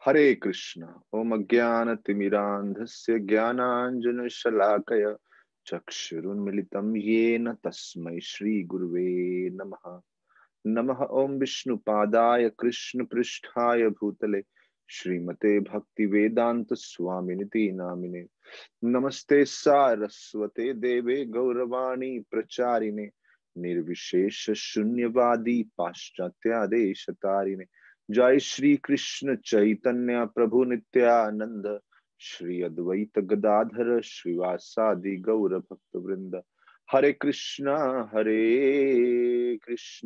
हरे कृष्ण। ओम अज्ञानतिमिरान्धस्य ज्ञानाञ्जनशलाकया चक्षुरुन्मिलितं येन तस्मै श्रीगुरुवे नमः। नमः ओम विष्णुपादाय कृष्णपृष्ठाय भूतले श्रीमते भक्तिवेदांत स्वामिनिति नामिने। नमस्ते सारस्वते देवे गौरवाणी प्रचारिणे निर्विशेष शून्यवादी पाश्चात्यादेशतारिणे। जय श्री कृष्ण चैतन्य प्रभु नित्यानंद श्री अद्वैत गदाधर श्रीवासादि गौर भक्त वृंद। हरे कृष्ण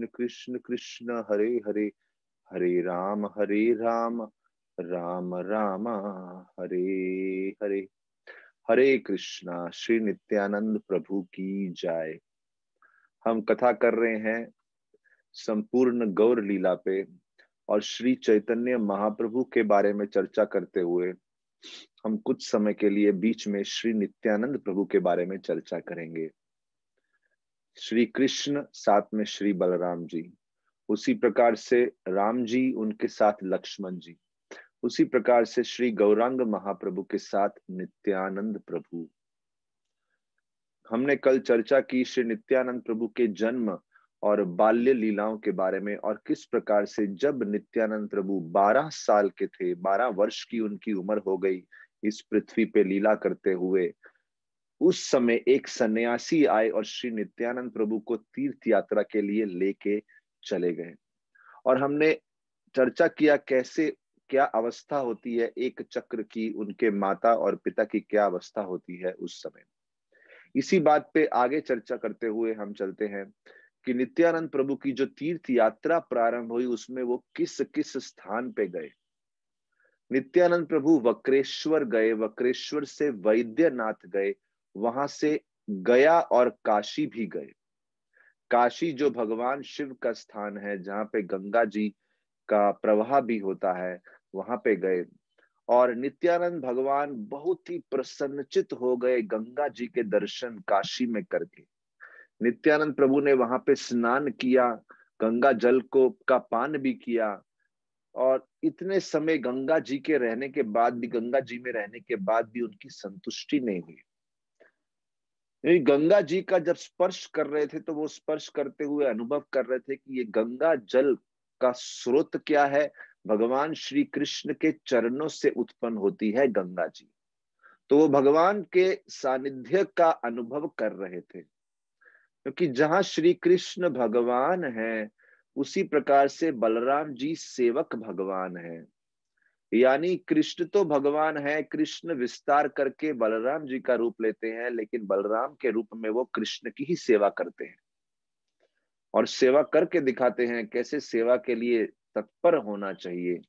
कृष्ण कृष्ण हरे हरे, हरे राम राम राम हरे हरे। हरे कृष्णा। श्री नित्यानंद प्रभु की जय। हम कथा कर रहे हैं संपूर्ण गौर लीला पे और श्री चैतन्य महाप्रभु के बारे में चर्चा करते हुए हम कुछ समय के लिए बीच में श्री नित्यानंद प्रभु के बारे में चर्चा करेंगे। श्री कृष्ण साथ में श्री बलराम जी, उसी प्रकार से राम जी उनके साथ लक्ष्मण जी, उसी प्रकार से श्री गौरांग महाप्रभु के साथ नित्यानंद प्रभु। हमने कल चर्चा की श्री नित्यानंद प्रभु के जन्म और बाल्य लीलाओं के बारे में और किस प्रकार से जब नित्यानंद प्रभु 12 साल के थे, 12 वर्ष की उनकी उम्र हो गई इस पृथ्वी पे लीला करते हुए, उस समय एक सन्यासी आए और श्री नित्यानंद प्रभु को तीर्थ यात्रा के लिए लेके चले गए। और हमने चर्चा किया कैसे क्या अवस्था होती है एक चक्र की, उनके माता और पिता की क्या अवस्था होती है उस समय। इसी बात पे आगे चर्चा करते हुए हम चलते हैं कि नित्यानंद प्रभु की जो तीर्थ यात्रा प्रारंभ हुई उसमें वो किस किस स्थान पे गए। नित्यानंद प्रभु वक्रेश्वर गए, वक्रेश्वर से वैद्यनाथ गए, वहां से गया और काशी भी गए। काशी जो भगवान शिव का स्थान है, जहां पे गंगा जी का प्रवाह भी होता है, वहां पे गए। और नित्यानंद भगवान बहुत ही प्रसन्नचित हो गए गंगा जी के दर्शन काशी में करके। नित्यानंद प्रभु ने वहां पे स्नान किया, गंगा जल को का पान भी किया। और इतने समय गंगा जी के रहने के बाद भी, गंगा जी में रहने के बाद भी उनकी संतुष्टि नहीं हुई। गंगा जी का जब स्पर्श कर रहे थे तो वो स्पर्श करते हुए अनुभव कर रहे थे कि ये गंगा जल का स्रोत क्या है, भगवान श्री कृष्ण के चरणों से उत्पन्न होती है गंगा जी। तो वो भगवान के सानिध्य का अनुभव कर रहे थे, क्योंकि जहां श्री कृष्ण भगवान है उसी प्रकार से बलराम जी सेवक भगवान है। यानी कृष्ण तो भगवान है, कृष्ण विस्तार करके बलराम जी का रूप लेते हैं, लेकिन बलराम के रूप में वो कृष्ण की ही सेवा करते हैं और सेवा करके दिखाते हैं कैसे सेवा के लिए तत्पर होना चाहिए।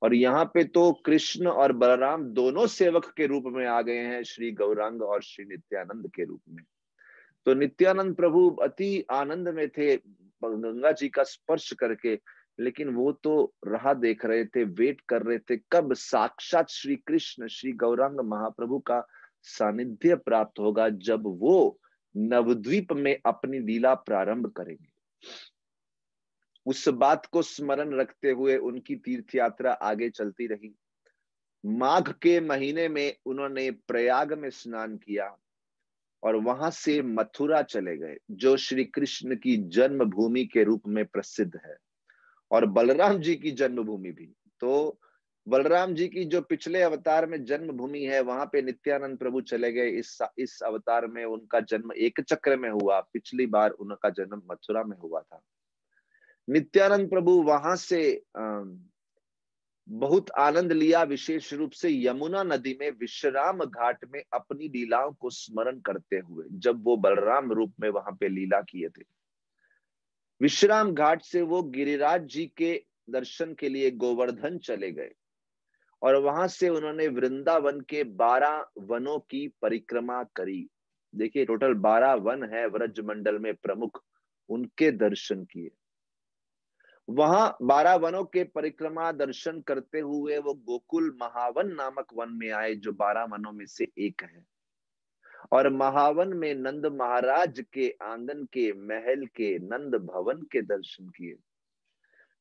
और यहाँ पे तो कृष्ण और बलराम दोनों सेवक के रूप में आ गए हैं, श्री गौरांग और श्री नित्यानंद के रूप में। तो नित्यानंद प्रभु अति आनंद में थे गंगा जी का स्पर्श करके, लेकिन वो तो राह देख रहे थे, वेट कर रहे थे कब साक्षात श्री कृष्ण श्री गौरांग महाप्रभु का सानिध्य प्राप्त होगा, जब वो नवद्वीप में अपनी लीला प्रारंभ करेंगे। उस बात को स्मरण रखते हुए उनकी तीर्थ यात्रा आगे चलती रही। माघ के महीने में उन्होंने प्रयाग में स्नान किया और वहां से मथुरा चले गए, जो श्री कृष्ण की जन्मभूमि के रूप में प्रसिद्ध है और बलराम जी की जन्मभूमि भी। तो बलराम जी की जो पिछले अवतार में जन्मभूमि है, वहां पे नित्यानंद प्रभु चले गए। इस अवतार में उनका जन्म एक चक्र में हुआ, पिछली बार उनका जन्म मथुरा में हुआ था। नित्यानंद प्रभु वहां से बहुत आनंद लिया, विशेष रूप से यमुना नदी में विश्राम घाट में अपनी लीलाओं को स्मरण करते हुए, जब वो बलराम रूप में वहां पे लीला किए थे। विश्राम घाट से वो गिरिराज जी के दर्शन के लिए गोवर्धन चले गए और वहां से उन्होंने वृंदावन के 12 वनों की परिक्रमा करी। देखिए टोटल 12 वन है व्रज मंडल में प्रमुख, उनके दर्शन किए। वहां 12 वनों के परिक्रमा दर्शन करते हुए वो गोकुल महावन नामक वन में आए, जो 12 वनों में से एक है। और महावन में नंद महाराज के आंगन के महल के नंद भवन के दर्शन किए।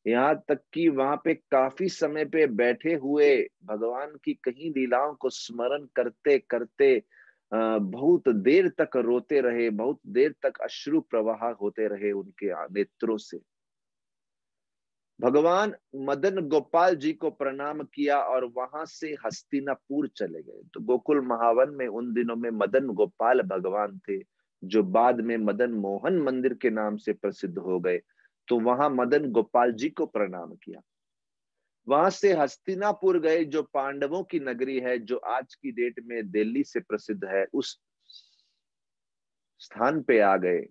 यहाँ तक कि वहां पे काफी समय पे बैठे हुए भगवान की कहीं लीलाओं को स्मरण करते करते बहुत देर तक रोते रहे, बहुत देर तक अश्रु प्रवाह होते रहे उनके नेत्रों से। भगवान मदन गोपाल जी को प्रणाम किया और वहां से हस्तिनापुर चले गए। तो गोकुल महावन में उन दिनों में मदन गोपाल भगवान थे, जो बाद में मदन मोहन मंदिर के नाम से प्रसिद्ध हो गए। तो वहां मदन गोपाल जी को प्रणाम किया, वहां से हस्तिनापुर गए, जो पांडवों की नगरी है, जो आज की डेट में दिल्ली से प्रसिद्ध है। उस स्थान पे आ गए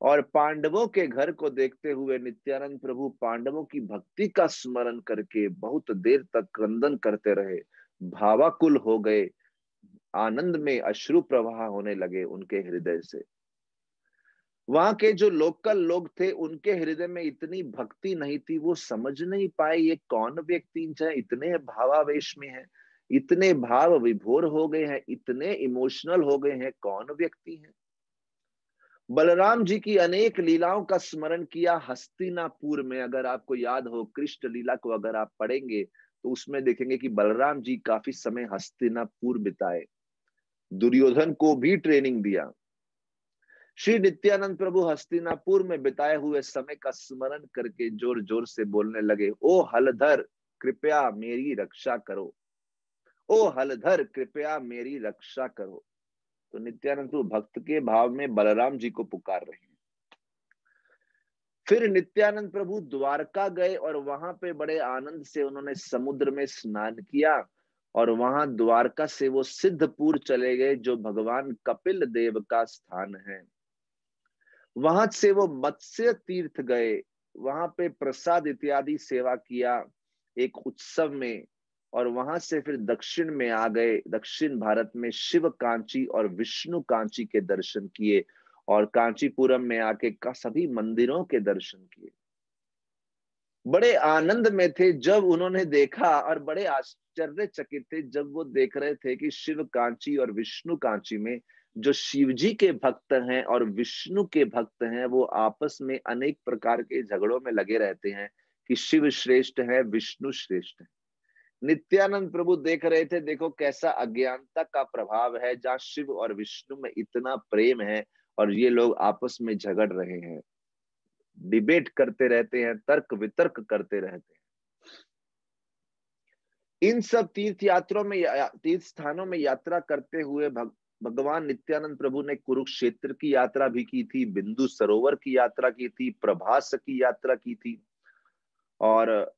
और पांडवों के घर को देखते हुए नित्यानंद प्रभु पांडवों की भक्ति का स्मरण करके बहुत देर तक क्रंदन करते रहे, भावाकुल हो गए, आनंद में अश्रु प्रवाह होने लगे उनके हृदय से। वहां के जो लोकल लोग थे उनके हृदय में इतनी भक्ति नहीं थी, वो समझ नहीं पाए ये कौन व्यक्ति है, इतने भावावेश में है, इतने भाव विभोर हो गए हैं, इतने इमोशनल हो गए हैं, कौन व्यक्ति है। बलराम जी की अनेक लीलाओं का स्मरण किया हस्तिनापुर में। अगर आपको याद हो कृष्ण लीला को अगर आप पढ़ेंगे तो उसमें देखेंगे कि बलराम जी काफी समय हस्तिनापुर बिताए, दुर्योधन को भी ट्रेनिंग दिया। श्री नित्यानंद प्रभु हस्तिनापुर में बिताए हुए समय का स्मरण करके जोर जोर से बोलने लगे, ओ हलधर कृपया मेरी रक्षा करो, ओ हलधर कृपया मेरी रक्षा करो। तो नित्यानंद प्रभु भक्त के भाव में बलराम जी को पुकार रहे हैं। फिर नित्यानंद प्रभु द्वारका गए और वहां पे बड़े आनंद से उन्होंने समुद्र में स्नान किया और वहां द्वारका से वो सिद्धपुर चले गए, जो भगवान कपिल देव का स्थान है। वहां से वो मत्स्य तीर्थ गए, वहां पे प्रसाद इत्यादि सेवा किया एक उत्सव में, और वहां से फिर दक्षिण में आ गए। दक्षिण भारत में शिव कांची और विष्णु कांची के दर्शन किए और कांचीपुरम में आके का सभी मंदिरों के दर्शन किए। बड़े आनंद में थे जब उन्होंने देखा, और बड़े आश्चर्यचकित थे जब वो देख रहे थे कि शिव कांची और विष्णु कांची में जो शिव जी के भक्त हैं और विष्णु के भक्त हैं, वो आपस में अनेक प्रकार के झगड़ों में लगे रहते हैं कि शिव श्रेष्ठ है, विष्णु श्रेष्ठ है। नित्यानंद प्रभु देख रहे थे, देखो कैसा अज्ञानता का प्रभाव है, जहाँ शिव और विष्णु में इतना प्रेम है और ये लोग आपस में झगड़ रहे हैं, डिबेट करते रहते हैं, तर्क वितर्क करते रहते हैं। इन सब तीर्थ यात्रों में तीर्थ स्थानों में यात्रा करते हुए भगवान नित्यानंद प्रभु ने कुरुक्षेत्र की यात्रा भी की थी, बिंदु सरोवर की यात्रा की थी, प्रभास की यात्रा की थी, और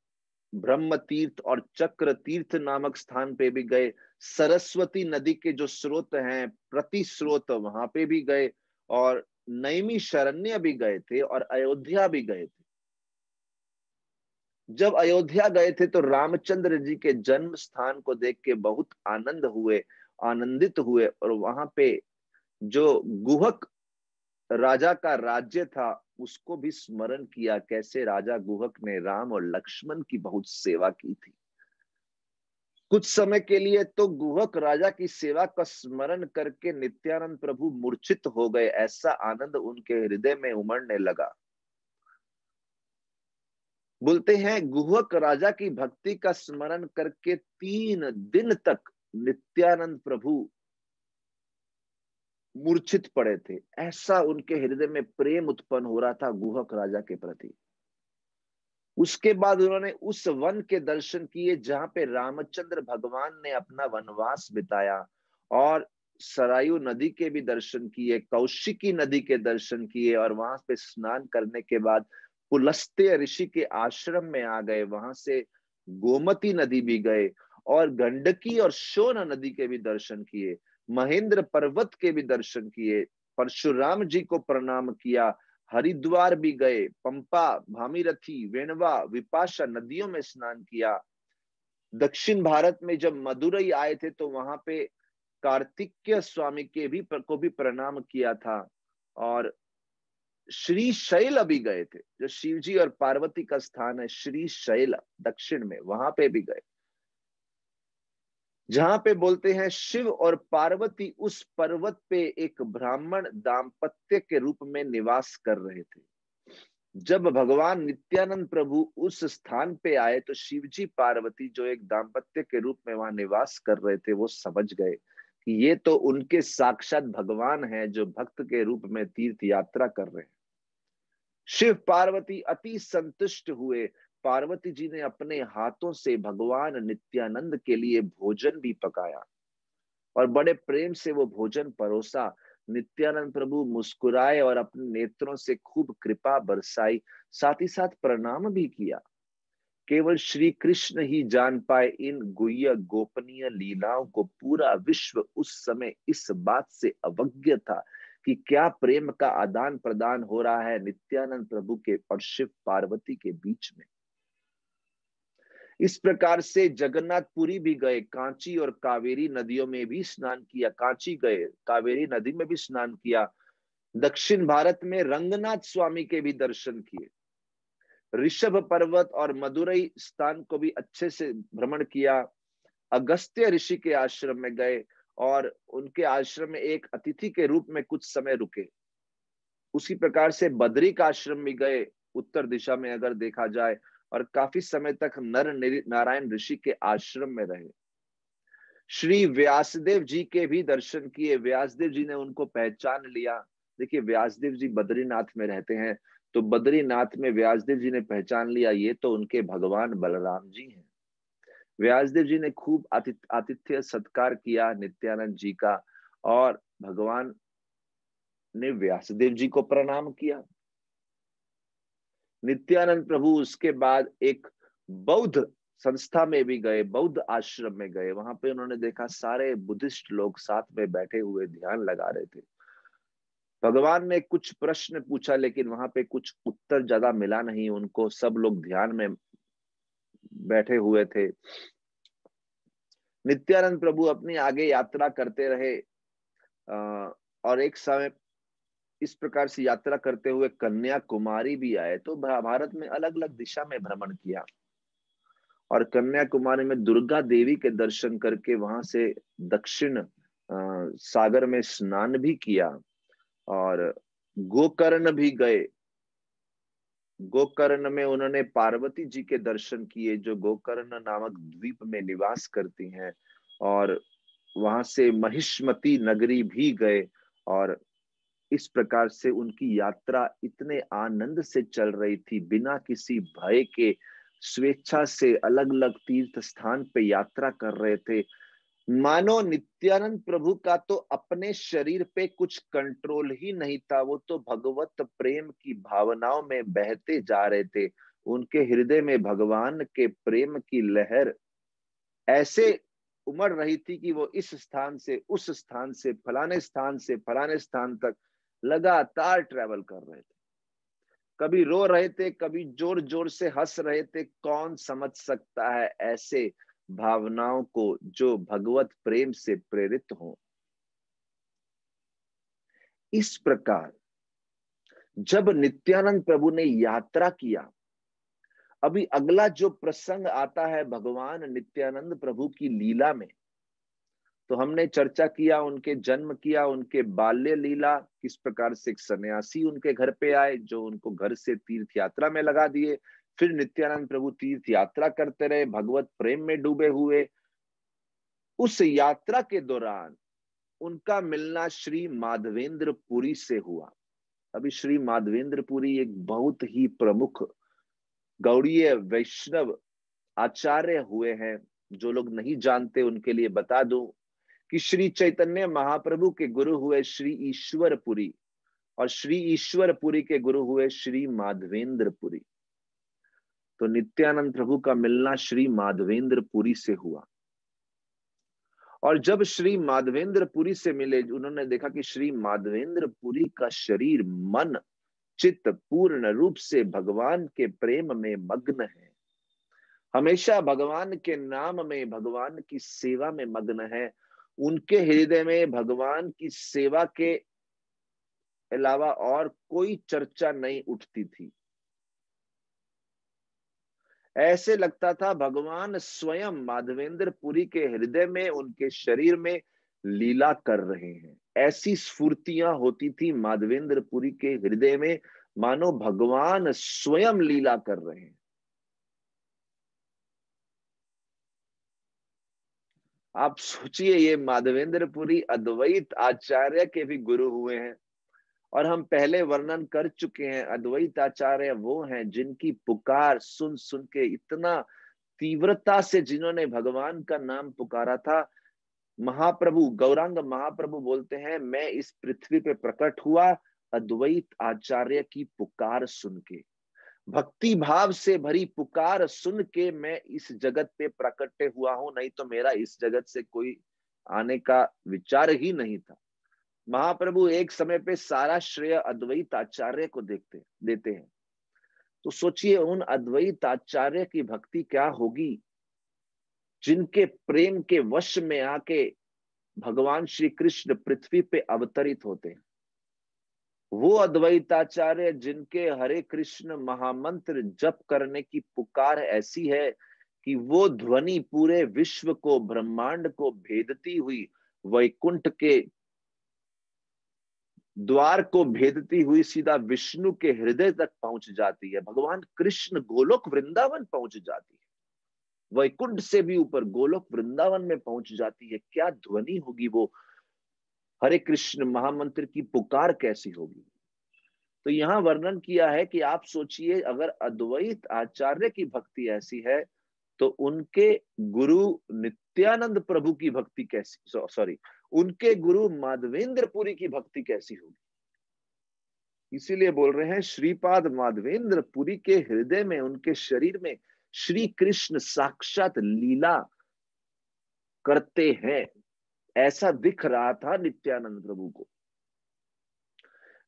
ब्रह्म तीर्थ और चक्र तीर्थ नामक स्थान पे भी गए। सरस्वती नदी के जो स्रोत हैं, प्रति स्रोत, वहां पे भी गए, और नैमी शरण्य भी गए थे और अयोध्या भी गए थे। जब अयोध्या गए थे तो रामचंद्र जी के जन्म स्थान को देख के बहुत आनंदित हुए, और वहां पे जो गुहक राजा का राज्य था उसको भी स्मरण किया, कैसे राजा गुहक ने राम और लक्ष्मण की बहुत सेवा की थी। कुछ समय के लिए तो गुहक राजा की सेवा का स्मरण करके नित्यानंद प्रभु मूर्छित हो गए, ऐसा आनंद उनके हृदय में उमड़ने लगा। बोलते हैं गुहक राजा की भक्ति का स्मरण करके 3 दिन तक नित्यानंद प्रभु मूर्छित पड़े थे, ऐसा उनके हृदय में प्रेम उत्पन्न हो रहा था गुहक राजा के प्रति। उसके बाद उन्होंने उस वन के दर्शन किए जहां पे रामचंद्र भगवान ने अपना वनवास बिताया, और सरयू नदी के भी दर्शन किए, कौशिकी नदी के दर्शन किए, और वहां पे स्नान करने के बाद पुलस्त्य ऋषि के आश्रम में आ गए। वहां से गोमती नदी भी गए और गंडकी और शोण नदी के भी दर्शन किए, महेंद्र पर्वत के भी दर्शन किए, परशुराम जी को प्रणाम किया, हरिद्वार भी गए, पंपा, भामीरथी, वेणवा, विपाशा नदियों में स्नान किया। दक्षिण भारत में जब मदुरई आए थे तो वहां पे कार्तिकेय स्वामी के भी को भी प्रणाम किया था, और श्री शैल भी गए थे, जो शिव जी और पार्वती का स्थान है, श्री शैल दक्षिण में, वहां पे भी गए, जहां पे बोलते हैं शिव और पार्वती उस पर्वत पे एक ब्राह्मण दाम्पत्य के रूप में निवास कर रहे थे। जब भगवान नित्यानंद प्रभु उस स्थान पे आए तो शिवजी पार्वती जो एक दाम्पत्य के रूप में वहां निवास कर रहे थे, वो समझ गए कि ये तो उनके साक्षात भगवान हैं जो भक्त के रूप में तीर्थ यात्रा कर रहे हैं। शिव पार्वती अति संतुष्ट हुए। पार्वती जी ने अपने हाथों से भगवान नित्यानंद के लिए भोजन भी पकाया और बड़े प्रेम से वो भोजन परोसा। नित्यानंद प्रभु मुस्कुराए और अपने नेत्रों से खूब कृपा बरसाई, साथ ही साथ प्रणाम भी किया। केवल श्री कृष्ण ही जान पाए इन गुह्य गोपनीय लीलाओं को। पूरा विश्व उस समय इस बात से अवज्ञ था कि क्या प्रेम का आदान प्रदान हो रहा है नित्यानंद प्रभु के और शिव पार्वती के बीच में। इस प्रकार से जगन्नाथपुरी भी गए, कांची और कावेरी नदियों में भी स्नान किया। कांची गए, कावेरी नदी में भी स्नान किया। दक्षिण भारत में रंगनाथ स्वामी के भी दर्शन किए। ऋषभ पर्वत और मदुरई स्थान को भी अच्छे से भ्रमण किया। अगस्त्य ऋषि के आश्रम में गए और उनके आश्रम में एक अतिथि के रूप में कुछ समय रुके। उसी प्रकार से बद्री का आश्रम भी गए, उत्तर दिशा में अगर देखा जाए, और काफी समय तक नर नारायण ऋषि के आश्रम में रहे। श्री व्यासदेव जी के भी दर्शन किए। व्यासदेव जी ने उनको पहचान लिया। देखिए, व्यासदेव जी बद्रीनाथ में रहते हैं, तो बद्रीनाथ में व्यासदेव जी ने पहचान लिया ये तो उनके भगवान बलराम जी हैं। व्यासदेव जी ने खूब आतिथ्य सत्कार किया नित्यानंद जी का, और भगवान ने व्यासदेव जी को प्रणाम किया। नित्यानंद प्रभु उसके बाद एक बौद्ध संस्था में भी गए, बौद्ध आश्रम में गए। वहां पे उन्होंने देखा सारे बुद्धिस्ट लोग साथ में बैठे हुए ध्यान लगा रहे थे। भगवान ने कुछ प्रश्न पूछा लेकिन वहां पे कुछ उत्तर ज्यादा मिला नहीं उनको, सब लोग ध्यान में बैठे हुए थे। नित्यानंद प्रभु अपनी आगे यात्रा करते रहे और एक समय इस प्रकार से यात्रा करते हुए कन्याकुमारी भी आए। तो भारत में अलग अलग दिशा में भ्रमण किया और कन्याकुमारी में दुर्गा देवी के दर्शन करके वहां से दक्षिण सागर में स्नान भी किया और गोकर्ण भी गए। गोकर्ण में उन्होंने पार्वती जी के दर्शन किए जो गोकर्ण नामक द्वीप में निवास करती हैं, और वहां से महिष्मती नगरी भी गए। और इस प्रकार से उनकी यात्रा इतने आनंद से चल रही थी, बिना किसी भय के स्वेच्छा से अलग अलग तीर्थ स्थान पे यात्रा कर रहे थे। मानो नित्यानंद प्रभु का तो अपने शरीर पे कुछ कंट्रोल ही नहीं था, वो तो भगवत प्रेम की भावनाओं में बहते जा रहे थे। उनके हृदय में भगवान के प्रेम की लहर ऐसे उमड़ रही थी कि वो इस स्थान से उस स्थान से फलाने स्थान से फलाने स्थान तक लगातार ट्रेवल कर रहे थे। कभी रो रहे थे, कभी जोर जोर से हंस रहे थे। कौन समझ सकता है ऐसे भावनाओं को जो भगवत प्रेम से प्रेरित हो। इस प्रकार जब नित्यानंद प्रभु ने यात्रा किया, अभी अगला जो प्रसंग आता है भगवान नित्यानंद प्रभु की लीला में, तो हमने चर्चा किया उनके जन्म किया, उनके बाल्य लीला, किस प्रकार से एक सन्यासी उनके घर पे आए जो उनको घर से तीर्थ यात्रा में लगा दिए। फिर नित्यानंद प्रभु तीर्थ यात्रा करते रहे, भगवत प्रेम में डूबे हुए। उस यात्रा के दौरान उनका मिलना श्री माधवेंद्र पुरी से हुआ। अभी श्री माधवेंद्र पुरी एक बहुत ही प्रमुख गौड़ीय वैष्णव आचार्य हुए हैं। जो लोग नहीं जानते उनके लिए बता दूं कि श्री चैतन्य महाप्रभु के गुरु हुए श्री ईश्वर पुरी, और श्री ईश्वर पुरी के गुरु हुए श्री माधवेंद्र पुरी। तो नित्यानंद प्रभु का मिलना श्री माधवेंद्र पुरी से हुआ, और जब श्री माधवेंद्र पुरी से मिले, उन्होंने देखा कि श्री माधवेंद्र पुरी का शरीर मन चित्त पूर्ण रूप से भगवान के प्रेम में मग्न है, हमेशा भगवान के नाम में भगवान की सेवा में मग्न है। उनके हृदय में भगवान की सेवा के अलावा और कोई चर्चा नहीं उठती थी। ऐसे लगता था भगवान स्वयं माधवेंद्र पुरी के हृदय में उनके शरीर में लीला कर रहे हैं। ऐसी स्फूर्तियां होती थी माधवेंद्र पुरी के हृदय में। मानो भगवान स्वयं लीला कर रहे हैं। आप सोचिए, ये माधवेंद्रपुरी अद्वैत आचार्य के भी गुरु हुए हैं। और हम पहले वर्णन कर चुके हैं, अद्वैत आचार्य वो हैं जिनकी पुकार सुन सुन के इतना तीव्रता से जिन्होंने भगवान का नाम पुकारा था। महाप्रभु गौरांग महाप्रभु बोलते हैं, मैं इस पृथ्वी पे प्रकट हुआ अद्वैत आचार्य की पुकार सुन के, भक्ति भाव से भरी पुकार सुन के मैं इस जगत पे प्रकट हुआ हूं, नहीं तो मेरा इस जगत से कोई आने का विचार ही नहीं था। महाप्रभु एक समय पे सारा श्रेय अद्वैत आचार्य को देते हैं। तो सोचिए उन अद्वैत आचार्य की भक्ति क्या होगी, जिनके प्रेम के वश में आके भगवान श्री कृष्ण पृथ्वी पे अवतरित होते हैं। वो अद्वैताचार्य जिनके हरे कृष्ण महामंत्र जप करने की पुकार ऐसी है कि वो ध्वनि पूरे विश्व को, ब्रह्मांड को भेदती हुई, वैकुंठ के द्वार को भेदती हुई सीधा विष्णु के हृदय तक पहुंच जाती है। भगवान कृष्ण गोलोक वृंदावन पहुंच जाती है, वैकुंठ से भी ऊपर गोलोक वृंदावन में पहुंच जाती है। क्या ध्वनि होगी वो हरे कृष्ण महामंत्र की पुकार कैसी होगी। तो यहां वर्णन किया है कि आप सोचिए, अगर अद्वैत आचार्य की भक्ति ऐसी है तो उनके गुरु नित्यानंद प्रभु की भक्ति कैसी, सॉरी, उनके गुरु माधवेंद्रपुरी की भक्ति कैसी होगी। इसीलिए बोल रहे हैं, श्रीपाद माधवेंद्रपुरी के हृदय में, उनके शरीर में श्री कृष्ण साक्षात लीला करते हैं, ऐसा दिख रहा था नित्यानंद प्रभु को।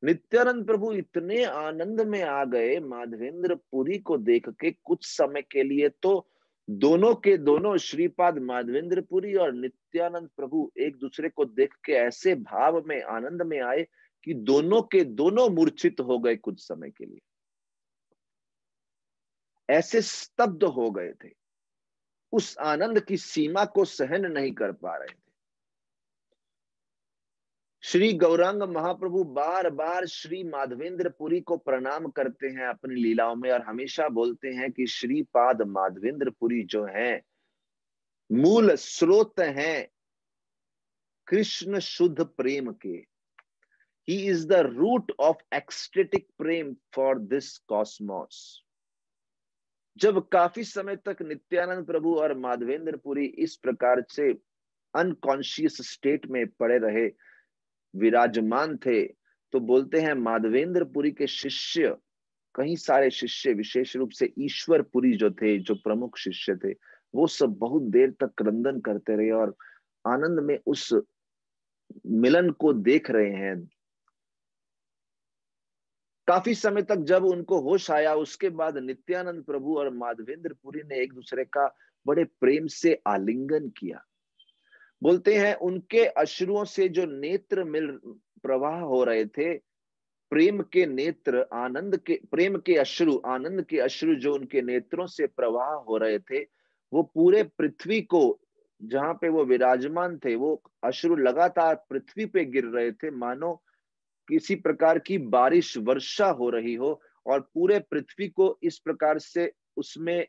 नित्यानंद प्रभु इतने आनंद में आ गए माधवेंद्रपुरी को देख के, कुछ समय के लिए तो दोनों के दोनों श्रीपाद माधवेंद्रपुरी और नित्यानंद प्रभु एक दूसरे को देख के ऐसे भाव में, आनंद में आए कि दोनों के दोनों मूर्छित हो गए। कुछ समय के लिए ऐसे स्तब्ध हो गए थे, उस आनंद की सीमा को सहन नहीं कर पा रहे थे। श्री गौरांग महाप्रभु बार बार श्री माधवेंद्रपुरी को प्रणाम करते हैं अपनी लीलाओं में, और हमेशा बोलते हैं कि श्रीपाद माधवेंद्रपुरी जो हैं, मूल स्रोत हैं कृष्ण शुद्ध प्रेम के। He is the root of ecstatic प्रेम फॉर दिस कॉस्मोस। जब काफी समय तक नित्यानंद प्रभु और माधवेंद्रपुरी इस प्रकार से अनकॉन्शियस स्टेट में पड़े रहे, विराजमान थे, तो बोलते हैं माधवेंद्रपुरी के शिष्य, कई सारे शिष्य, विशेष रूप से ईश्वरपुरी जो थे, जो प्रमुख शिष्य थे, वो सब बहुत देर तक क्रंदन करते रहे और आनंद में उस मिलन को देख रहे हैं। काफी समय तक जब उनको होश आया, उसके बाद नित्यानंद प्रभु और माधवेंद्रपुरी ने एक दूसरे का बड़े प्रेम से आलिंगन किया। बोलते हैं उनके अश्रुओं से जो नेत्र मिल प्रवाह हो रहे थे, प्रेम के नेत्र, आनंद के, प्रेम के अश्रु, आनंद के अश्रु जो उनके नेत्रों से प्रवाह हो रहे थे, वो पूरे पृथ्वी को, जहां पे वो विराजमान थे, वो अश्रु लगातार पृथ्वी पे गिर रहे थे, मानो किसी प्रकार की बारिश, वर्षा हो रही हो, और पूरे पृथ्वी को इस प्रकार से उसमें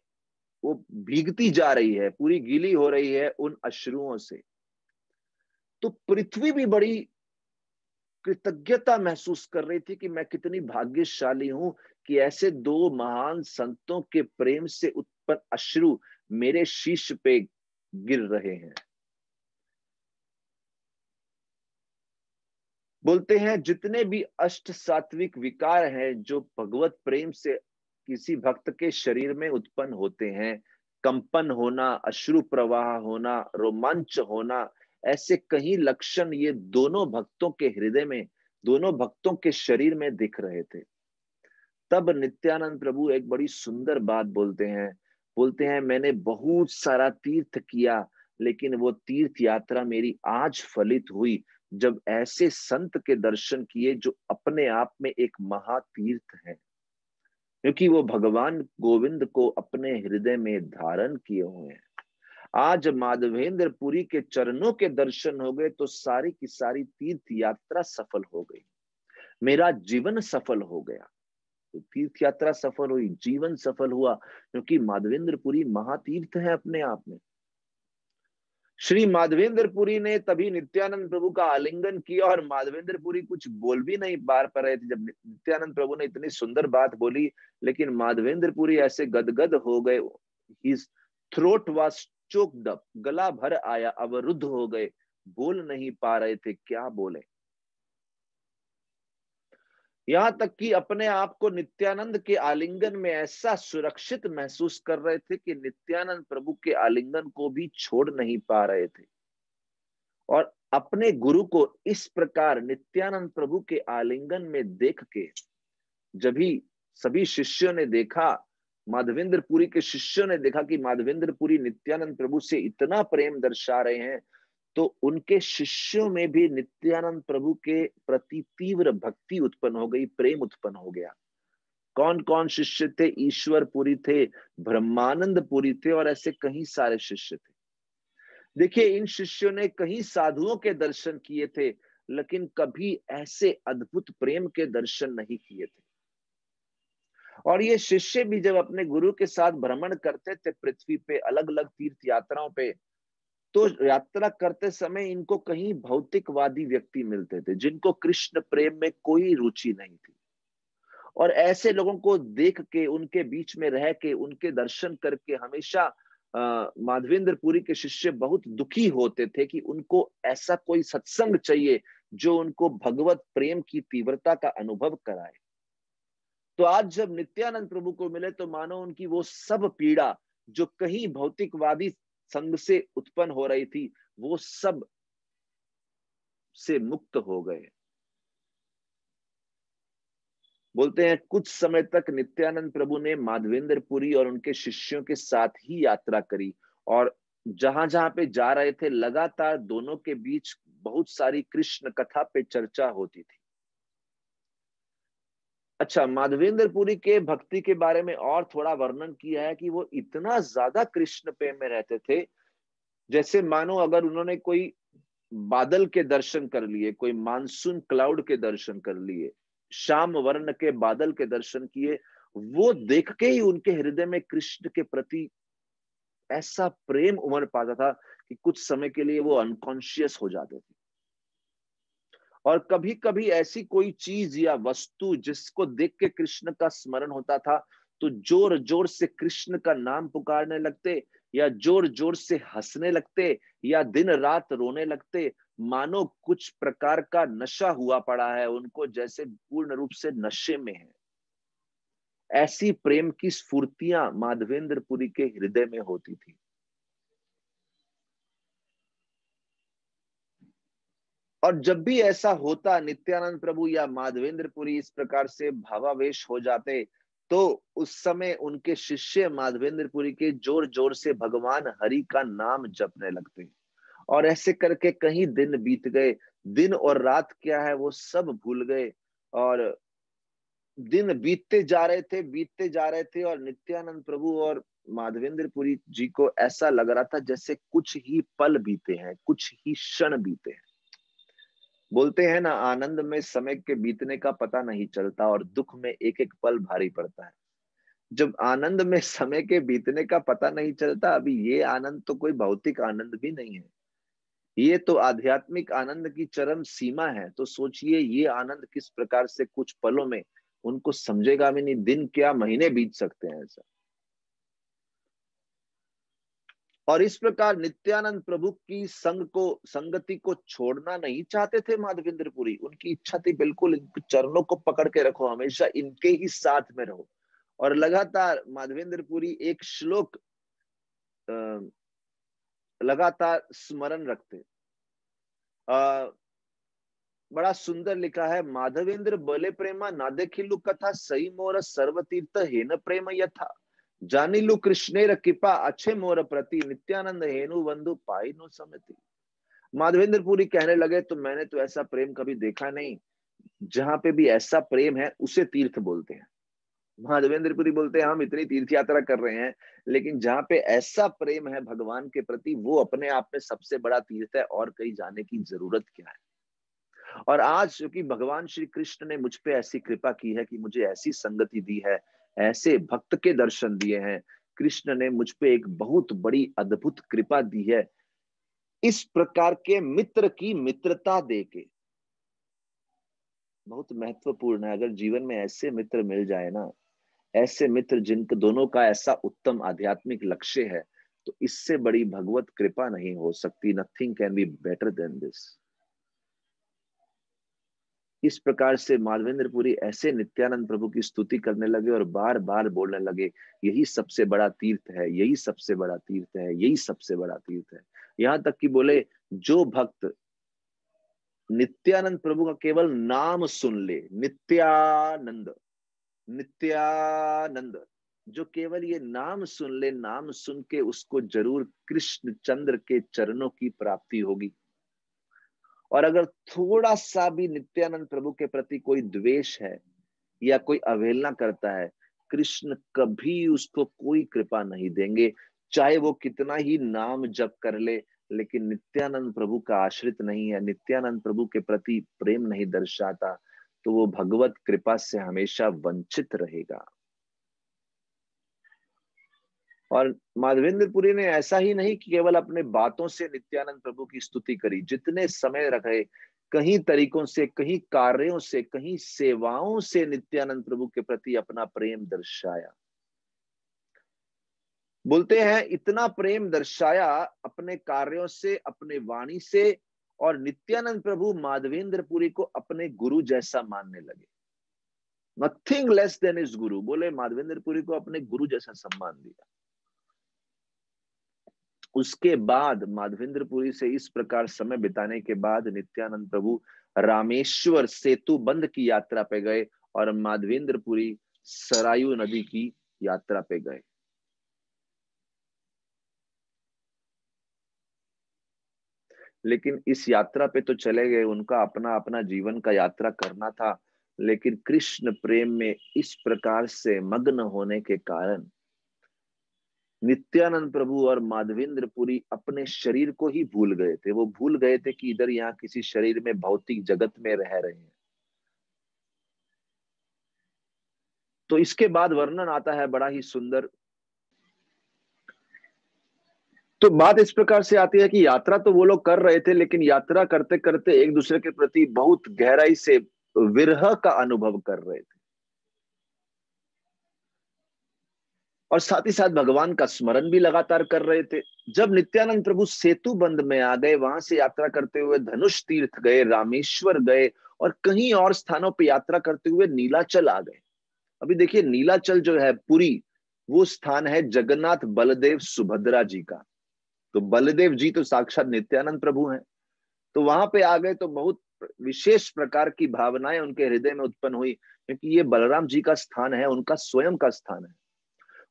वो भीगती जा रही है, पूरी गीली हो रही है उन अश्रुओं से। तो पृथ्वी भी बड़ी कृतज्ञता महसूस कर रही थी कि मैं कितनी भाग्यशाली हूं कि ऐसे दो महान संतों के प्रेम से उत्पन्न अश्रु मेरे शीश पे गिर रहे हैं। बोलते हैं जितने भी अष्ट सात्विक विकार हैं जो भगवत प्रेम से किसी भक्त के शरीर में उत्पन्न होते हैं, कंपन होना, अश्रु प्रवाह होना, रोमांच होना, ऐसे कई लक्षण ये दोनों भक्तों के हृदय में, दोनों भक्तों के शरीर में दिख रहे थे। तब नित्यानंद प्रभु एक बड़ी सुंदर बात बोलते हैं मैंने बहुत सारा तीर्थ किया, लेकिन वो तीर्थ यात्रा मेरी आज फलित हुई जब ऐसे संत के दर्शन किए जो अपने आप में एक महातीर्थ है, क्योंकि वो भगवान गोविंद को अपने हृदय में धारण किए हुए हैं। आज माधवेंद्रपुरी के चरणों के दर्शन हो गए तो सारी की सारी तीर्थ यात्रा सफल हो गई, मेरा जीवन सफल हो गया। तो तीर्थ यात्रा सफल हुई, जीवन सफल हुआ, क्योंकि माधवेंद्रपुरी महातीर्थ है अपने आप में। श्री माधवेंद्रपुरी ने तभी नित्यानंद प्रभु का आलिंगन किया, और माधवेंद्रपुरी कुछ बोल भी नहीं पा रहे थे जब नित्यानंद प्रभु ने इतनी सुंदर बात बोली, लेकिन माधवेंद्रपुरी ऐसे गदगद हो गए, his throat was choked up, गला भर आया, अवरुद्ध हो गए, बोल नहीं पा रहे थे, क्या बोले। यहां तक कि अपने आप को नित्यानंद के आलिंगन में ऐसा सुरक्षित महसूस कर रहे थे कि नित्यानंद प्रभु के आलिंगन को भी छोड़ नहीं पा रहे थे। और अपने गुरु को इस प्रकार नित्यानंद प्रभु के आलिंगन में देख के जब भी सभी शिष्यों ने देखा, माधवेंद्रपुरी के शिष्यों ने देखा कि माधवेंद्रपुरी नित्यानंद प्रभु से इतना प्रेम दर्शा रहे हैं, तो उनके शिष्यों में भी नित्यानंद प्रभु के प्रति तीव्र भक्ति उत्पन्न हो गई, प्रेम उत्पन्न हो गया। कौन कौन शिष्य थे? ईश्वरपुरी थे, ब्रह्मानंदपुरी थे, और ऐसे कई सारे शिष्य थे। देखिए, इन शिष्यों ने कई साधुओं के दर्शन किए थे, लेकिन कभी ऐसे अद्भुत प्रेम के दर्शन नहीं किए थे। और ये शिष्य भी जब अपने गुरु के साथ भ्रमण करते थे पृथ्वी पे, अलग अलग तीर्थ यात्राओं पे, तो यात्रा करते समय इनको कहीं भौतिकवादी व्यक्ति मिलते थे, जिनको कृष्ण प्रेम में कोई रुचि नहीं थी। और ऐसे लोगों को देख के, उनके बीच में रह के, उनके दर्शन करके हमेशा माधवेंद्रपुरी के शिष्य बहुत दुखी होते थे कि उनको ऐसा कोई सत्संग चाहिए जो उनको भगवत प्रेम की तीव्रता का अनुभव कराए। तो आज जब नित्यानंद प्रभु को मिले तो मानो उनकी वो सब पीड़ा जो कहीं भौतिकवादी संग से उत्पन्न हो रही थी, वो सब से मुक्त हो गए। बोलते हैं कुछ समय तक नित्यानंद प्रभु ने माधवेंद्रपुरी और उनके शिष्यों के साथ ही यात्रा करी, और जहां जहां पे जा रहे थे लगातार दोनों के बीच बहुत सारी कृष्ण कथा पे चर्चा होती थी। अच्छा, माधवेंद्रपुरी के भक्ति के बारे में और थोड़ा वर्णन किया है कि वो इतना ज्यादा कृष्ण प्रेम में रहते थे, जैसे मानो अगर उन्होंने कोई बादल के दर्शन कर लिए, कोई मानसून क्लाउड के दर्शन कर लिए, शाम वर्ण के बादल के दर्शन किए, वो देख के ही उनके हृदय में कृष्ण के प्रति ऐसा प्रेम उमड़ पाता था कि कुछ समय के लिए वो अनकॉन्शियस हो जाते थे। और कभी कभी ऐसी कोई चीज या वस्तु जिसको देख के कृष्ण का स्मरण होता था, तो जोर जोर से कृष्ण का नाम पुकारने लगते, या जोर जोर से हंसने लगते, या दिन रात रोने लगते, मानो कुछ प्रकार का नशा हुआ पड़ा है उनको, जैसे पूर्ण रूप से नशे में है। ऐसी प्रेम की स्फूर्तियां माधवेंद्रपुरी के हृदय में होती थी। और जब भी ऐसा होता, नित्यानंद प्रभु या माधवेंद्रपुरी इस प्रकार से भावावेश हो जाते, तो उस समय उनके शिष्य माधवेंद्रपुरी के जोर जोर से भगवान हरि का नाम जपने लगते। और ऐसे करके कई दिन बीत गए, दिन और रात क्या है वो सब भूल गए, और दिन बीतते जा रहे थे, बीतते जा रहे थे, और नित्यानंद प्रभु और माधवेंद्रपुरी जी को ऐसा लग रहा था जैसे कुछ ही पल बीते हैं, कुछ ही क्षण बीते हैं। बोलते हैं ना, आनंद में समय के बीतने का पता नहीं चलता, और दुख में एक एक पल भारी पड़ता है। जब आनंद में समय के बीतने का पता नहीं चलता, अभी ये आनंद तो कोई भौतिक आनंद भी नहीं है, ये तो आध्यात्मिक आनंद की चरम सीमा है। तो सोचिए ये आनंद किस प्रकार से कुछ पलों में उनको समझेगा भी नहीं, दिन क्या महीने बीत सकते हैं ऐसा। और इस प्रकार नित्यानंद प्रभु की संगति को छोड़ना नहीं चाहते थे माधवेंद्रपुरी। उनकी इच्छा थी बिल्कुल इनके चरणों को पकड़ के रखो, हमेशा इनके ही साथ में रहो। और लगातार माधवेंद्रपुरी एक श्लोक लगातार स्मरण रखते। बड़ा सुंदर लिखा है, माधवेंद्र बोले प्रेमा ना देखिलु कथा, सही मोर सर्वतीर्थ हेन प्रेम यथा, जानिलु कृष्णेर कृपा अच्छे मोर प्रति, नित्यानंद हेनु बंधु पाई नो समति। माधवेंद्र पुरी कहने लगे, तो मैंने तो ऐसा प्रेम कभी देखा नहीं, जहां पे भी ऐसा प्रेम है उसे तीर्थ बोलते हैं। माधवेंद्र पुरी बोलते हैं हम इतनी तीर्थ यात्रा कर रहे हैं, लेकिन जहां पे ऐसा प्रेम है भगवान के प्रति, वो अपने आप में सबसे बड़ा तीर्थ है, और कहीं जाने की जरूरत क्या है। और आज क्योंकि भगवान श्री कृष्ण ने मुझ पे ऐसी कृपा की है कि मुझे ऐसी संगति दी है, ऐसे भक्त के दर्शन दिए हैं, कृष्ण ने मुझ पे एक बहुत बड़ी अद्भुत कृपा दी है, इस प्रकार के मित्र की मित्रता देके। बहुत महत्वपूर्ण है, अगर जीवन में ऐसे मित्र मिल जाए ना, ऐसे मित्र जिनके दोनों का ऐसा उत्तम आध्यात्मिक लक्ष्य है, तो इससे बड़ी भगवत कृपा नहीं हो सकती। Nothing can be better than this. इस प्रकार से माधवेंद्र पुरी ऐसे नित्यानंद प्रभु की स्तुति करने लगे और बार बार बोलने लगे, यही सबसे बड़ा तीर्थ है, यही सबसे बड़ा तीर्थ है, यही सबसे बड़ा तीर्थ है। यहां तक कि बोले, जो भक्त नित्यानंद प्रभु का केवल नाम सुन ले, नित्यानंद नित्यानंद, जो केवल ये नाम सुन ले, नाम सुन के उसको जरूर कृष्ण चंद्र के चरणों की प्राप्ति होगी। और अगर थोड़ा सा भी नित्यानंद प्रभु के प्रति कोई द्वेष है या कोई अवहेलना करता है, कृष्ण कभी उसको कोई कृपा नहीं देंगे, चाहे वो कितना ही नाम जप कर ले, लेकिन नित्यानंद प्रभु का आश्रित नहीं है, नित्यानंद प्रभु के प्रति प्रेम नहीं दर्शाता, तो वो भगवत कृपा से हमेशा वंचित रहेगा। और माधवेंद्र पुरी ने ऐसा ही नहीं कि केवल अपने बातों से नित्यानंद प्रभु की स्तुति करी, जितने समय रखे, कहीं तरीकों से, कहीं कार्यों से, कहीं सेवाओं से नित्यानंद प्रभु के प्रति अपना प्रेम दर्शाया। बोलते हैं इतना प्रेम दर्शाया अपने कार्यों से, अपने वाणी से, और नित्यानंद प्रभु माधवेंद्र पुरी को अपने गुरु जैसा मानने लगे। नथिंग लेस देन इज गुरु। बोले माधवेंद्र पुरी को अपने गुरु जैसा सम्मान दिया। उसके बाद माधवेंद्र पुरी से इस प्रकार समय बिताने के बाद नित्यानंद प्रभु रामेश्वर सेतु बंद की यात्रा पे गए और माधवेंद्र पुरी सरायू नदी की यात्रा पे गए। लेकिन इस यात्रा पे तो चले गए, उनका अपना अपना जीवन का यात्रा करना था, लेकिन कृष्ण प्रेम में इस प्रकार से मग्न होने के कारण नित्यानंद प्रभु और माधवेंद्र पुरी अपने शरीर को ही भूल गए थे। वो भूल गए थे कि इधर यहाँ किसी शरीर में भौतिक जगत में रह रहे हैं। तो इसके बाद वर्णन आता है बड़ा ही सुंदर। तो बात इस प्रकार से आती है कि यात्रा तो वो लोग कर रहे थे, लेकिन यात्रा करते करते एक दूसरे के प्रति बहुत गहराई से विरह का अनुभव कर रहे थे, और साथ ही साथ भगवान का स्मरण भी लगातार कर रहे थे। जब नित्यानंद प्रभु सेतु बंद में आ गए, वहां से यात्रा करते हुए धनुष तीर्थ गए, रामेश्वर गए, और कहीं और स्थानों पर यात्रा करते हुए नीलाचल आ गए। अभी देखिए, नीलाचल जो है पुरी, वो स्थान है जगन्नाथ बलदेव सुभद्रा जी का। तो बलदेव जी तो साक्षात नित्यानंद प्रभु हैं। तो वहां पे आ गए तो बहुत विशेष प्रकार की भावनाएं उनके हृदय में उत्पन्न हुई, क्योंकि ये बलराम जी का स्थान है, उनका स्वयं का स्थान है।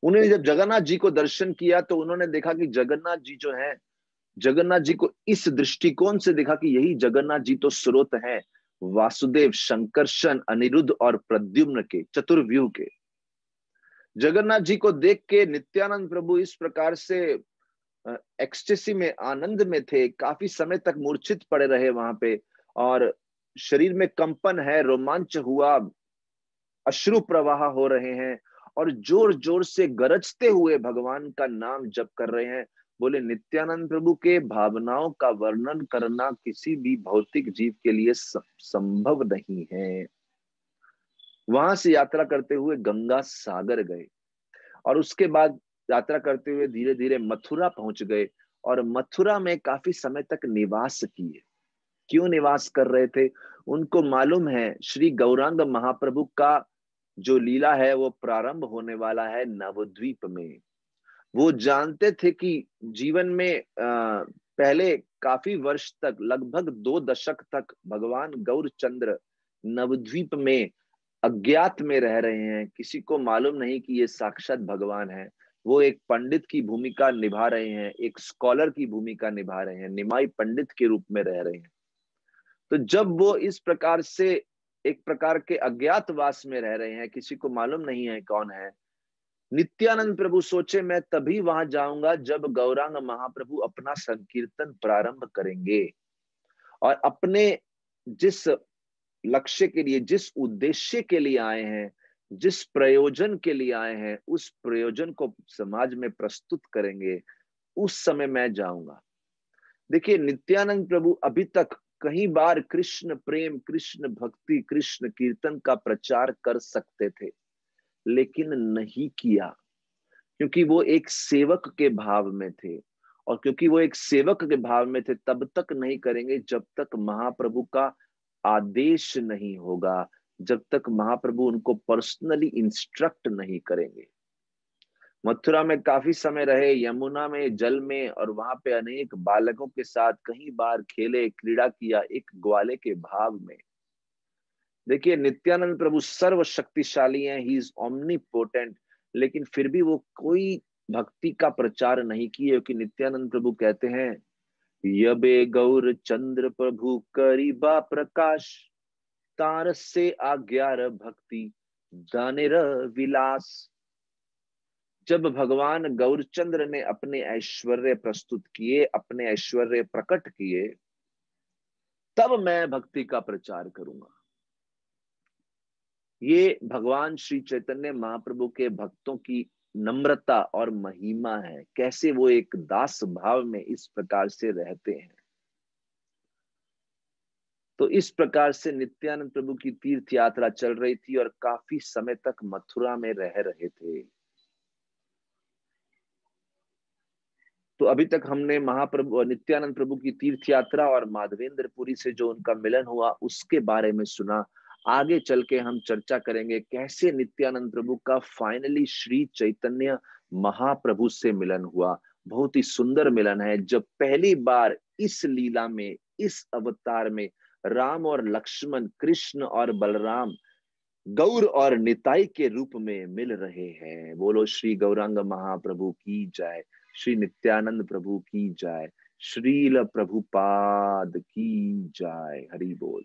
उन्होंने जब जगन्नाथ जी को दर्शन किया तो उन्होंने देखा कि जगन्नाथ जी जो है, जगन्नाथ जी को इस दृष्टिकोण से देखा कि यही जगन्नाथ जी तो स्रोत हैं वासुदेव, शंकरशन, अनिरुद्ध और प्रद्युम्न के, चतुर्व्यूह के। जगन्नाथ जी को देख के नित्यानंद प्रभु इस प्रकार से एक्सटेसी में, आनंद में थे, काफी समय तक मूर्छित पड़े रहे वहां पे, और शरीर में कंपन है, रोमांच हुआ, अश्रु प्रवाह हो रहे हैं, और जोर जोर से गरजते हुए भगवान का नाम जप कर रहे हैं। बोले नित्यानंद प्रभु के भावनाओं का वर्णन करना किसी भी भौतिक जीव के लिए संभव नहीं है। वहां से यात्रा करते हुए गंगा सागर गए, और उसके बाद यात्रा करते हुए धीरे धीरे मथुरा पहुंच गए, और मथुरा में काफी समय तक निवास किए। क्यों निवास कर रहे थे? उनको मालूम है श्री गौरांग महाप्रभु का जो लीला है वो प्रारंभ होने वाला है नवद्वीप में। वो जानते थे कि जीवन में पहले काफी वर्ष तक, लगभग 2 दशक तक भगवान गौरचंद्र नवद्वीप में अज्ञात में रह रहे हैं। किसी को मालूम नहीं कि ये साक्षात भगवान है। वो एक पंडित की भूमिका निभा रहे हैं, एक स्कॉलर की भूमिका निभा रहे हैं, निमाई पंडित के रूप में रह रहे हैं। तो जब वो इस प्रकार से एक प्रकार के अज्ञातवास में रह रहे हैं, किसी को मालूम नहीं है कौन है, नित्यानंद प्रभु सोचे मैं तभी वहां जाऊंगा जब गौरांग महाप्रभु अपना संकीर्तन प्रारंभ करेंगे, और अपने जिस लक्ष्य के लिए, जिस उद्देश्य के लिए आए हैं, जिस प्रयोजन के लिए आए हैं, उस प्रयोजन को समाज में प्रस्तुत करेंगे, उस समय मैं जाऊंगा। देखिए, नित्यानंद प्रभु अभी तक कई बार कृष्ण प्रेम, कृष्ण भक्ति, कृष्ण कीर्तन का प्रचार कर सकते थे, लेकिन नहीं किया, क्योंकि वो एक सेवक के भाव में थे। और क्योंकि वो एक सेवक के भाव में थे, तब तक नहीं करेंगे जब तक महाप्रभु का आदेश नहीं होगा, जब तक महाप्रभु उनको पर्सनली इंस्ट्रक्ट नहीं करेंगे। मथुरा में काफी समय रहे, यमुना में, जल में, और वहां पे अनेक बालकों के साथ कई बार खेले, क्रीड़ा किया, एक ग्वाले के भाव में। देखिए, नित्यानंद प्रभु सर्वशक्तिशाली हैं, ही इज ओमनीपोटेंट, लेकिन फिर भी वो कोई भक्ति का प्रचार नहीं किए, क्योंकि नित्यानंद प्रभु कहते हैं, यबे गौर चंद्र प्रभु करीबा प्रकाश, तार से आज्ञार भक्ति दानेर विलास। जब भगवान गौरचंद्र ने अपने ऐश्वर्य प्रस्तुत किए, अपने ऐश्वर्य प्रकट किए, तब मैं भक्ति का प्रचार करूंगा। ये भगवान श्री चैतन्य महाप्रभु के भक्तों की नम्रता और महिमा है, कैसे वो एक दास भाव में इस प्रकार से रहते हैं। तो इस प्रकार से नित्यानंद प्रभु की तीर्थ यात्रा चल रही थी और काफी समय तक मथुरा में रह रहे थे। तो अभी तक हमने महाप्रभु नित्यानंद प्रभु की तीर्थ यात्रा और माधवेंद्रपुरी से जो उनका मिलन हुआ उसके बारे में सुना। आगे चल के हम चर्चा करेंगे कैसे नित्यानंद प्रभु का फाइनली श्री चैतन्य महाप्रभु से मिलन हुआ। बहुत ही सुंदर मिलन है, जब पहली बार इस लीला में, इस अवतार में राम और लक्ष्मण, कृष्ण और बलराम गौर और निताई के रूप में मिल रहे हैं। बोलो श्री गौरांग महाप्रभु की जय, श्री नित्यानंद प्रभु की जय, श्रील प्रभुपाद की जय। हरि बोल।